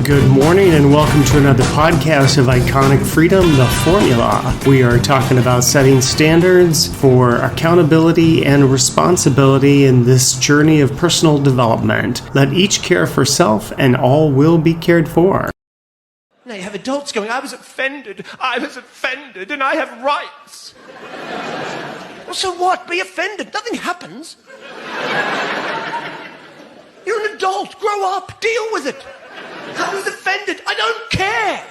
Good morning and welcome to another podcast of Iconic Freedom, The Formula. We are talking about setting standards for accountability and responsibility in this journey of personal development. Let each care for self and all will be cared for. Now you have adults going, I was offended, and I have rights. Well, so what? Be offended. Nothing happens. You're an adult. Grow up. Deal with it. I was offended. I don't care.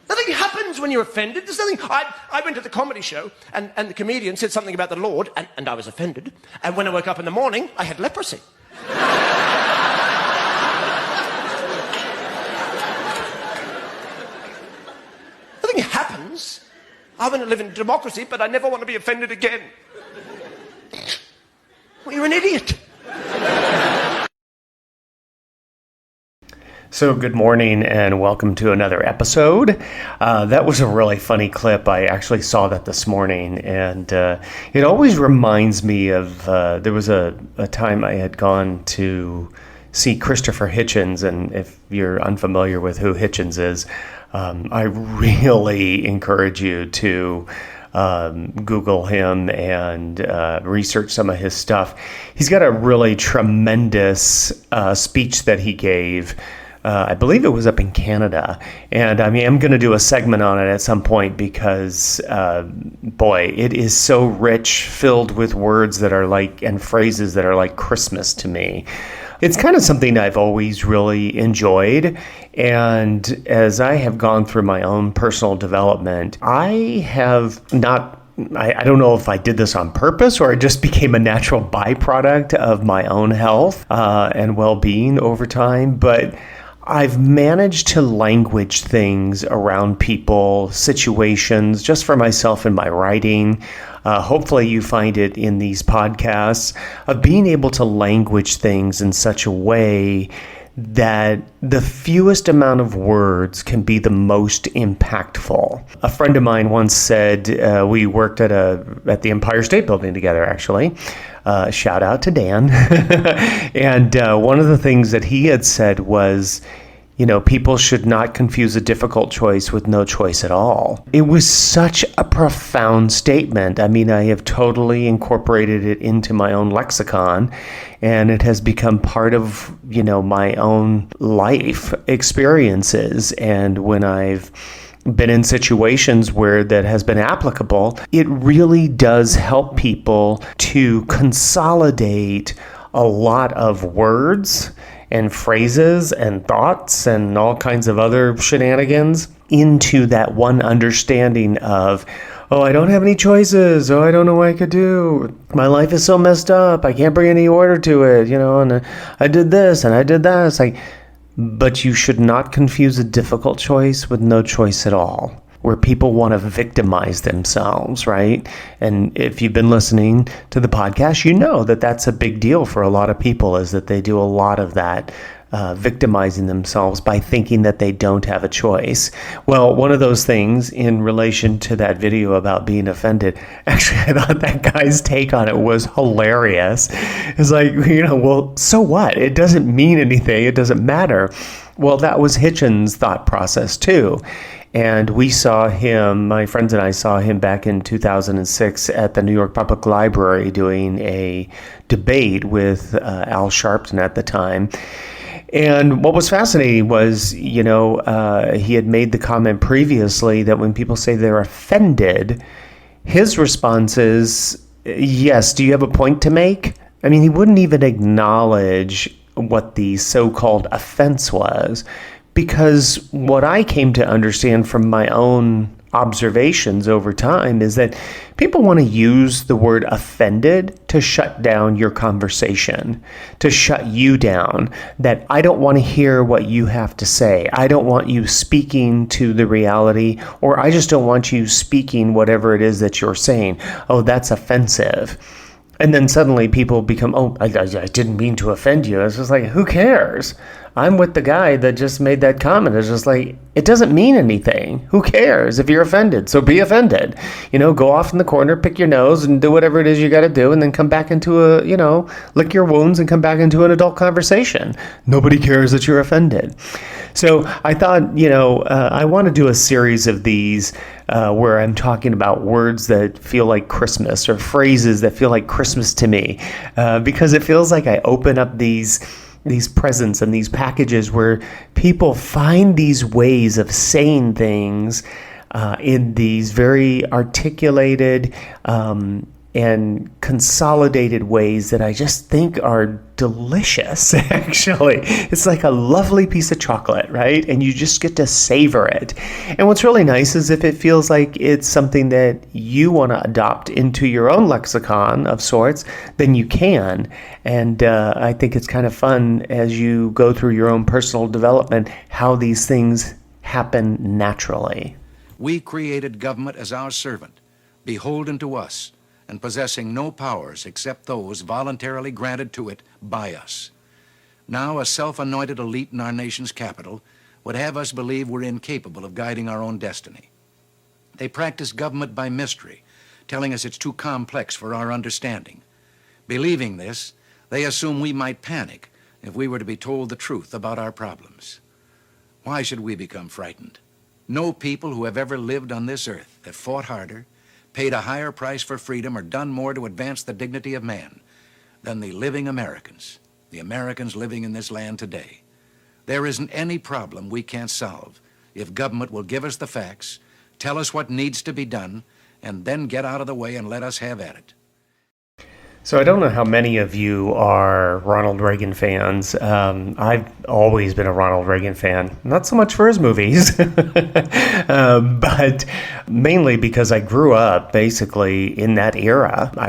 Nothing happens when you're offended. There's nothing. I went to the comedy show, and the comedian said something about the Lord, and I was offended. And when I woke up in the morning, I had leprosy. Nothing happens. I want to live in democracy, but I never want to be offended again. Well, you're an idiot. So good morning and welcome to another episode. That was a really funny clip. I actually saw that this morning, and it always reminds me of, there was a time I had gone to see Christopher Hitchens, and if you're unfamiliar with who Hitchens is, I really encourage you to Google him and research some of his stuff. He's got a really tremendous speech that he gave. I believe it was up in Canada. And I mean, I'm going to do a segment on it at some point because, boy, it is so rich, filled with words that are like, and phrases that are like Christmas to me. It's kind of something I've always really enjoyed. And as I have gone through my own personal development, I have not, I don't know if I did this on purpose or it just became a natural byproduct of my own health and well-being over time, but I've managed to language things around people, situations, just for myself in my writing. Hopefully you find it in these podcasts of being able to language things in such a way that the fewest amount of words can be the most impactful. A friend of mine once said, we worked at the Empire State Building together, actually. Shout out to Dan. And one of the things that he had said was, you know, people should not confuse a difficult choice with no choice at all. It was such a profound statement. I mean, I have totally incorporated it into my own lexicon, and it has become part of, you know, my own life experiences. And when I've been in situations where that has been applicable, it really does help people to consolidate a lot of words and phrases and thoughts and all kinds of other shenanigans into that one understanding of, oh, I don't have any choices. Oh, I don't know what I could do. My life is so messed up. I can't bring any order to it, you know, and I did this and I did that. It's like, but you should not confuse a difficult choice with no choice at all, where people want to victimize themselves, right? And if you've been listening to the podcast, you know that that's a big deal for a lot of people, is that they do a lot of that victimizing themselves by thinking that they don't have a choice. Well, one of those things in relation to that video about being offended, actually, I thought that guy's take on it was hilarious. It's like, you know, well, so what? It doesn't mean anything. It doesn't matter. Well, that was Hitchens' thought process too. And we saw him, my friends and I saw him back in 2006 at the New York Public Library doing a debate with Al Sharpton at the time. And what was fascinating was, you know, he had made the comment previously that when people say they're offended, his response is, yes, do you have a point to make? I mean, he wouldn't even acknowledge what the so-called offense was, because what I came to understand from my own observations over time is that people want to use the word offended to shut down your conversation, to shut you down, that I don't want to hear what you have to say. I don't want you speaking to the reality, or I just don't want you speaking whatever it is that you're saying. Oh, that's offensive. And then suddenly people become, oh, I didn't mean to offend you. It's just like, who cares? I'm with the guy that just made that comment. It's just like, it doesn't mean anything. Who cares if you're offended? So be offended. Go off in the corner, pick your nose, and do whatever it is you got to do, and then come back into lick your wounds and come back into an adult conversation. Nobody cares that you're offended. So I thought, I want to do a series of these where I'm talking about words that feel like Christmas or phrases that feel like Christmas to me, because it feels like I open up these presents and these packages where people find these ways of saying things in these very articulated and consolidated ways that I just think are delicious, actually. It's like a lovely piece of chocolate, right? And you just get to savor it. And what's really nice is if it feels like it's something that you want to adopt into your own lexicon of sorts, then you can. And I think it's kind of fun as you go through your own personal development, how these things happen naturally. We created government as our servant, beholden to us, and possessing no powers except those voluntarily granted to it by us. Now, a self-anointed elite in our nation's capital would have us believe we're incapable of guiding our own destiny. They practice government by mystery, telling us it's too complex for our understanding. Believing this, they assume we might panic if we were to be told the truth about our problems. Why should we become frightened? No people who have ever lived on this earth have fought harder, paid a higher price for freedom, or done more to advance the dignity of man than the living Americans, the Americans living in this land today. There isn't any problem we can't solve if government will give us the facts, tell us what needs to be done, and then get out of the way and let us have at it. So I don't know how many of you are Ronald Reagan fans. I've always been a Ronald Reagan fan, not so much for his movies, but mainly because I grew up basically in that era. I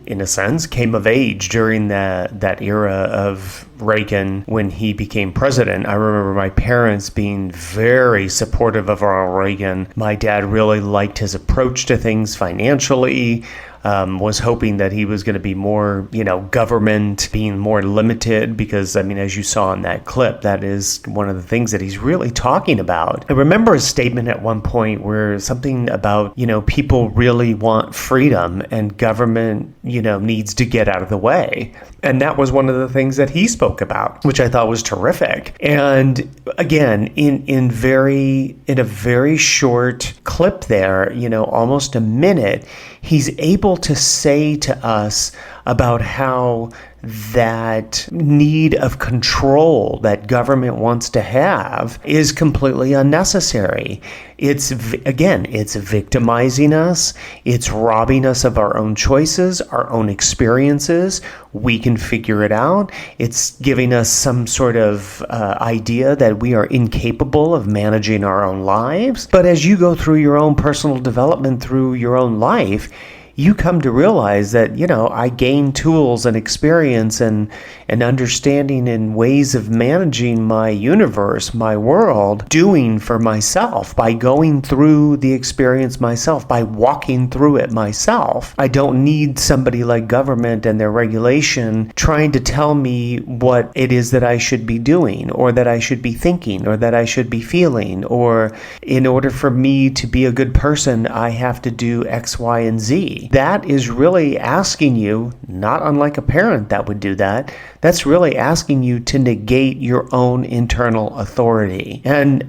in a sense, came of age during that era of Reagan when he became president. I remember my parents being very supportive of Ronald Reagan. My dad really liked his approach to things financially. Was hoping that he was going to be more, government, being more limited, because, as you saw in that clip, that is one of the things that he's really talking about. I remember a statement at one point where something about, people really want freedom and government, needs to get out of the way. And that was one of the things that he spoke about, which I thought was terrific. And again, in a very short clip there, almost a minute, he's able to say to us about how that need of control that government wants to have is completely unnecessary. It's victimizing us. It's robbing us of our own choices, our own experiences. We can figure it out. It's giving us some sort of idea that we are incapable of managing our own lives. But as you go through your own personal development through your own life, you come to realize that, I gain tools and experience and understanding and ways of managing my universe, my world, doing for myself, by going through the experience myself, by walking through it myself. I don't need somebody like government and their regulation trying to tell me what it is that I should be doing, or that I should be thinking, or that I should be feeling, or in order for me to be a good person, I have to do X, Y, and Z. That is really asking you, not unlike a parent that would do that, that's really asking you to negate your own internal authority. And,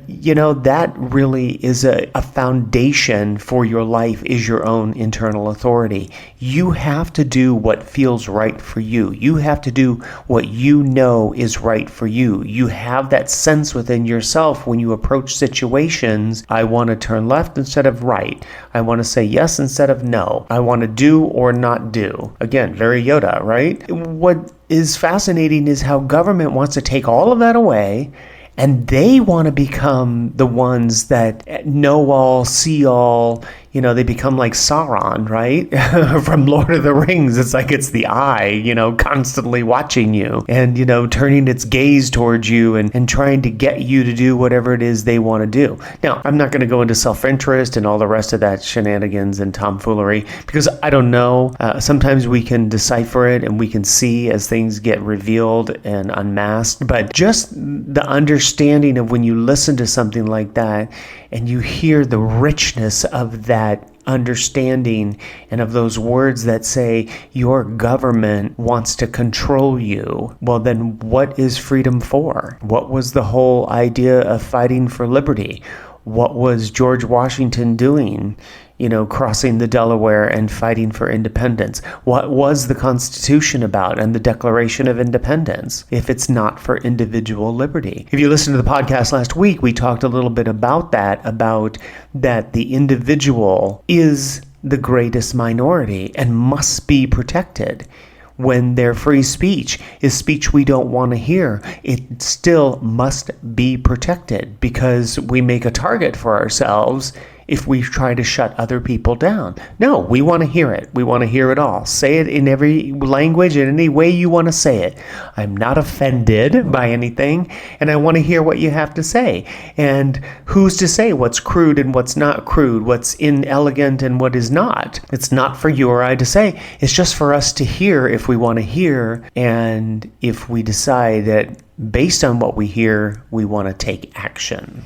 that really is a foundation for your life, is your own internal authority. You have to do what feels right for you. You have to do what you know is right for you. You have that sense within yourself when you approach situations. I want to turn left instead of right. I want to say yes instead of no. I want to do or not do. Again, very Yoda, right? What is fascinating is how government wants to take all of that away, and they want to become the ones that know all, see all, they become like Sauron, right? From Lord of the Rings. It's like it's the eye, constantly watching you and, turning its gaze towards you and trying to get you to do whatever it is they want to do. Now, I'm not going to go into self-interest and all the rest of that shenanigans and tomfoolery because I don't know. Sometimes we can decipher it and we can see as things get revealed and unmasked, but just the understanding of when you listen to something like that and you hear the richness of that understanding and of those words that say your government wants to control you, well, then what is freedom for? What was the whole idea of fighting for liberty? What was George Washington doing, crossing the Delaware and fighting for independence? What was the Constitution about and the Declaration of Independence if it's not for individual liberty? If you listened to the podcast last week, we talked a little bit about that the individual is the greatest minority and must be protected. When their free speech is speech we don't want to hear, it still must be protected because we make a target for ourselves if we try to shut other people down. No, we want to hear it. We want to hear it all. Say it in every language, in any way you want to say it. I'm not offended by anything, and I want to hear what you have to say. And who's to say what's crude and what's not crude, what's inelegant and what is not? It's not for you or I to say. It's just for us to hear if we want to hear, and if we decide that based on what we hear, we want to take action.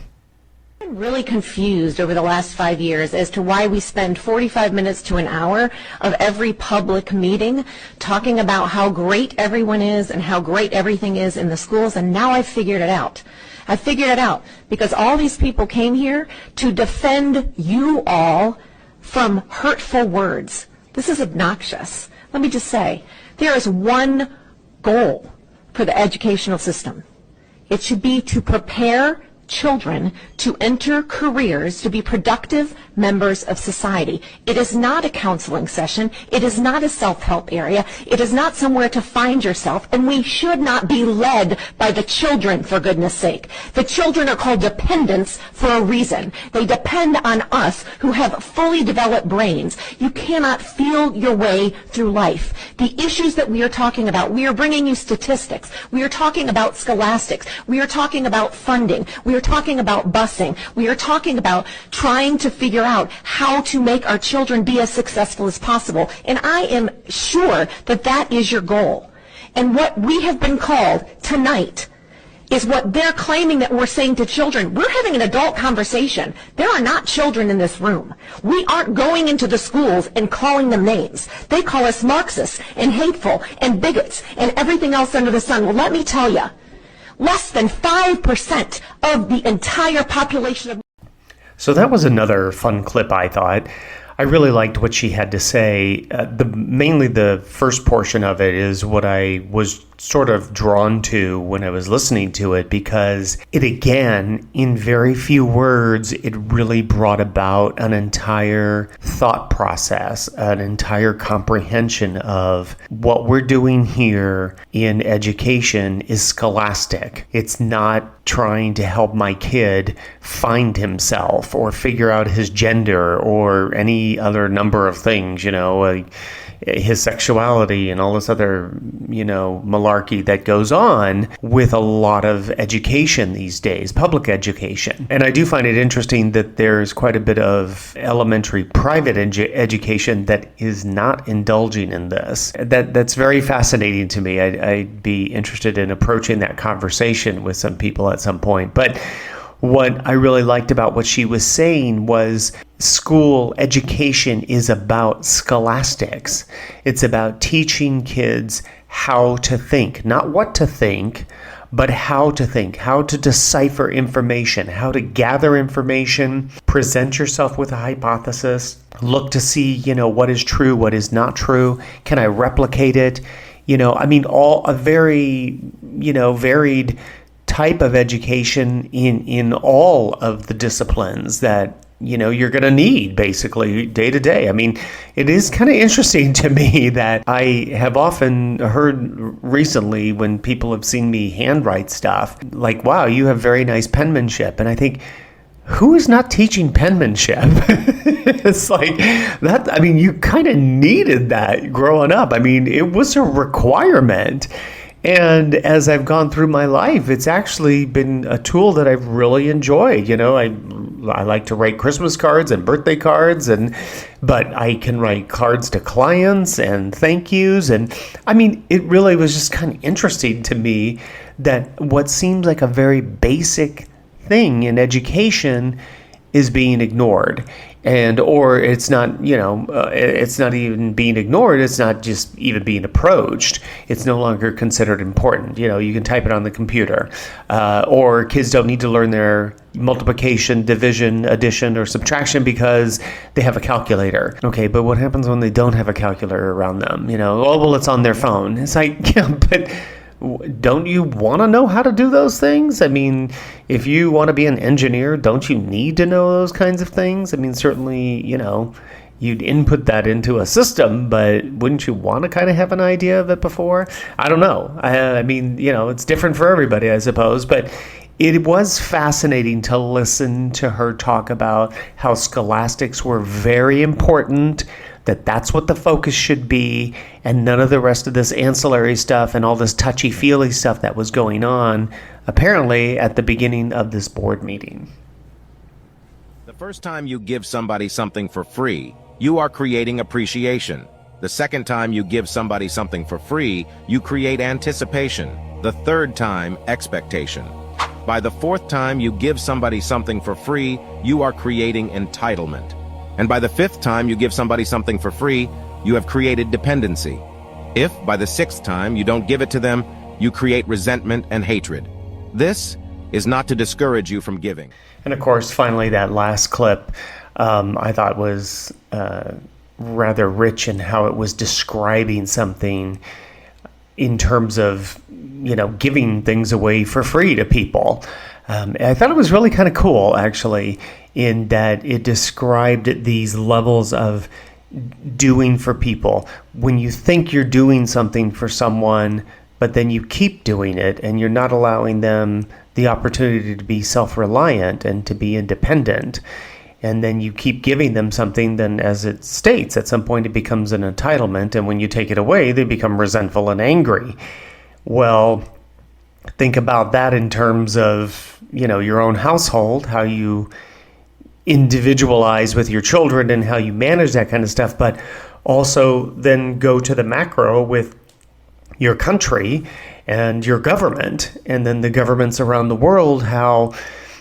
Really confused over the last 5 years as to why we spend 45 minutes to an hour of every public meeting talking about how great everyone is and how great everything is in the schools, and now I've figured it out. I figured it out because all these people came here to defend you all from hurtful words. This is obnoxious. Let me just say, there is one goal for the educational system. It should be to prepare children to enter careers to be productive members of society. It is not a counseling session. It is not a self-help area. It is not somewhere to find yourself, and we should not be led by the children, for goodness sake. The children are called dependents for a reason. They depend on us who have fully developed brains. You cannot feel your way through life. The issues that we are talking about, we are bringing you statistics. We are talking about scholastics. We are talking about funding. We are talking about busing. We are talking about trying to figure out how to make our children be as successful as possible. And I am sure that that is your goal. And what we have been called tonight is what they're claiming that we're saying to children. We're having an adult conversation. There are not children in this room. We aren't going into the schools and calling them names. They call us Marxists and hateful and bigots and everything else under the sun. Well, let me tell you, less than 5% of the entire population of... So that was another fun clip, I thought. I really liked what she had to say. Mainly the first portion of it is what I was sort of drawn to when I was listening to it, because it, again, in very few words, it really brought about an entire thought process, an entire comprehension of what we're doing here in education is scholastic. It's not trying to help my kid find himself or figure out his gender or any other number of things, his sexuality and all this other, malarkey that goes on with a lot of education these days, public education. And I do find it interesting that there's quite a bit of elementary private education that is not indulging in this. That's very fascinating to me. I'd be interested in approaching that conversation with some people at some point. But what I really liked about what she was saying was school education is about scholastics. It's about teaching kids how to think, not what to think, but how to think, how to decipher information, how to gather information, present yourself with a hypothesis, look to see, what is true, what is not true. Can I replicate it? All a very, varied type of education in all of the disciplines that you're going to need basically day to day. It is kind of interesting to me that I have often heard recently when people have seen me handwrite stuff like, wow, you have very nice penmanship. And I think, who is not teaching penmanship? It's like that. I mean, you kind of needed that growing up. I mean, it was a requirement. And as I've gone through my life, it's actually been a tool that I've really enjoyed. I like to write Christmas cards and birthday cards, but I can write cards to clients and thank yous. And I mean, it really was just kind of interesting to me that what seems like a very basic thing in education is being ignored. Or it's not, it's not even being ignored. It's not just even being approached. It's no longer considered important. You can type it on the computer. Or kids don't need to learn their multiplication, division, addition, or subtraction because they have a calculator. Okay, but what happens when they don't have a calculator around them? It's on their phone. It's like, yeah, but don't you want to know how to do those things? I mean, if you want to be an engineer, don't you need to know those kinds of things? I mean, certainly, you'd input that into a system, but wouldn't you want to kind of have an idea of it before? I don't know. I mean, it's different for everybody, I suppose, but it was fascinating to listen to her talk about how scholastics were very important, that's what the focus should be, and none of the rest of this ancillary stuff and all this touchy-feely stuff that was going on, apparently, at the beginning of this board meeting. The first time you give somebody something for free, you are creating appreciation. The second time you give somebody something for free, you create anticipation. The third time, expectation. By the fourth time you give somebody something for free, you are creating entitlement. And by the fifth time you give somebody something for free, you have created dependency. If, by the sixth time, you don't give it to them, you create resentment and hatred. This is not to discourage you from giving. And of course, finally, that last clip I thought was rather rich in how it was describing something in terms of, giving things away for free to people. I thought it was really kind of cool, actually, in that it described these levels of doing for people. When you think you're doing something for someone, but then you keep doing it and you're not allowing them the opportunity to be self-reliant and to be independent, and then you keep giving them something, then as it states, at some point it becomes an entitlement, and when you take it away, they become resentful and angry. Well, think about that in terms of, your own household, how you individualize with your children and how you manage that kind of stuff, but also then go to the macro with your country and your government, and then the governments around the world, how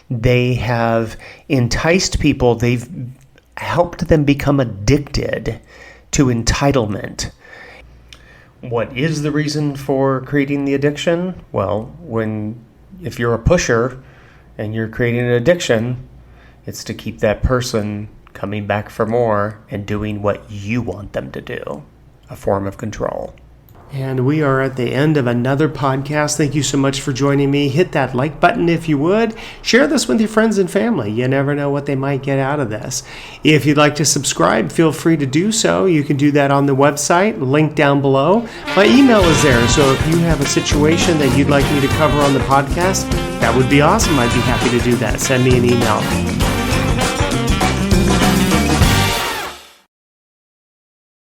they have enticed people, they've helped them become addicted to entitlement. What is the reason for creating the addiction? Well, if you're a pusher and you're creating an addiction, it's to keep that person coming back for more and doing what you want them to do, a form of control. And we are at the end of another podcast. Thank you so much for joining me. Hit that like button if you would. Share this with your friends and family. You never know what they might get out of this. If you'd like to subscribe, feel free to do so. You can do that on the website, link down below. My email is there, so if you have a situation that you'd like me to cover on the podcast, that would be awesome. I'd be happy to do that. Send me an email.